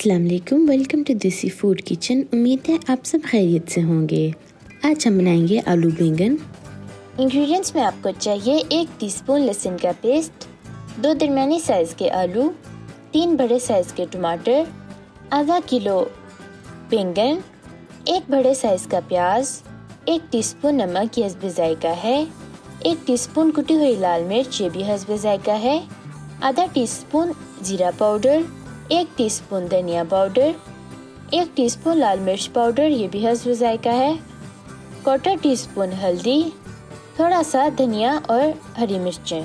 अस्सलाम वालेकुम, welcome to देसी फूड किचन। उम्मीद है आप सब खैरियत से होंगे। आज हम बनाएंगे आलू बैंगन। इंग्रेडिएंट्स में आपको चाहिए 1 टीस्पून लहसुन का पेस्ट, 2 दरमियानी साइज़ के आलू, 3 बड़े साइज़ के टमाटर, आधा किलो बैंगन, 1 बड़े साइज़ का प्याज, 1 टीस्पून नमक ये हस्बे जायका है, 1 टीस्पून कुटी हुई लाल मिर्च ये भी हस्बे जायका है, आधा टीस्पून जीरा पाउडर, 1 टीस्पून धनिया पाउडर, 1 टीस्पून लाल मिर्च पाउडर ये भी हस्बे जायका है, 1/4 टीस्पून हल्दी, थोड़ा सा धनिया और हरी मिर्चें।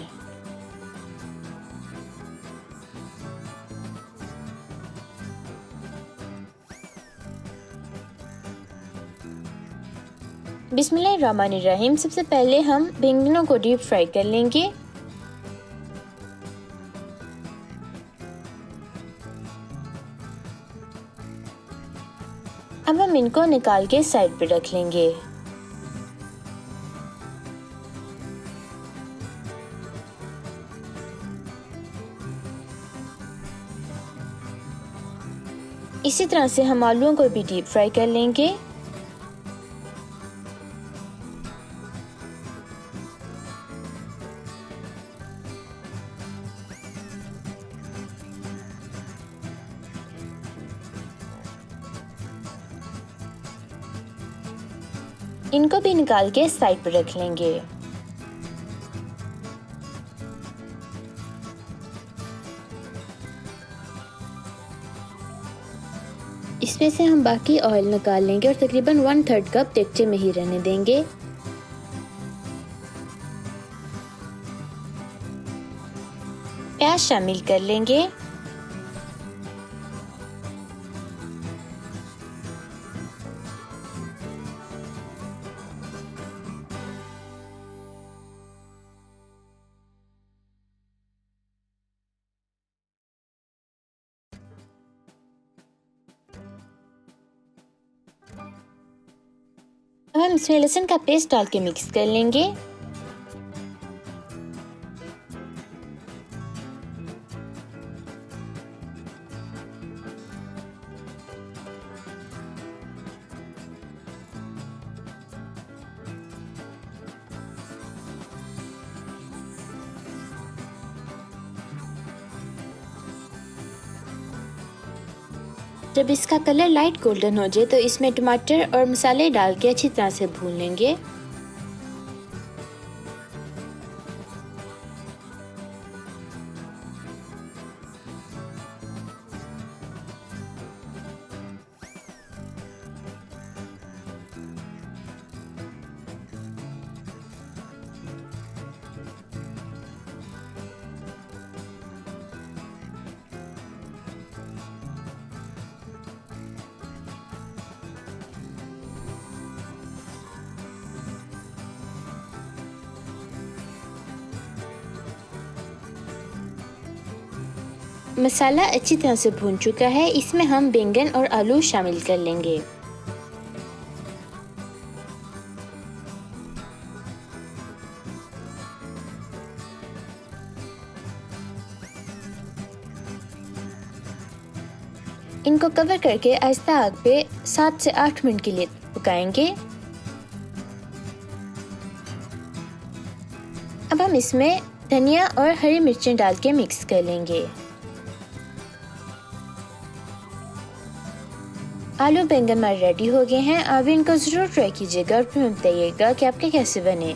बिस्मिल्लाहिर्रहमानिर्रहीम। सबसे पहले हम बैंगनों को डीप फ्राई कर लेंगे। अब हम इनको निकाल के साइड पे रख लेंगे। इसी तरह से हम आलूओं को भी डीप फ्राई कर लेंगे। इनको भी निकाल के साइड पर रख लेंगे। इसमें से हम बाकी ऑयल निकाल लेंगे और तकरीबन 1/3 कप देगचे में ही रहने देंगे। प्याज शामिल कर लेंगे। अब हम इसमें लहसुन का पेस्ट डाल के मिक्स कर लेंगे। जब इसका कलर लाइट गोल्डन हो जाए तो इसमें टमाटर और मसाले डाल के अच्छी तरह से भून लेंगे। मसाला अच्छी तरह से भून चुका है। इसमें हम बैंगन और आलू शामिल कर लेंगे। इनको कवर करके आहिस्ता आग पे 7 से 8 मिनट के लिए पकाएंगे। अब हम इसमें धनिया और हरी मिर्चें डाल के मिक्स कर लेंगे। आलू बैंगन हमारे रेडी हो गए हैं। आप इनको ज़रूर ट्राई कीजिएगा और फिर बताइएगा कि आपके कैसे बने।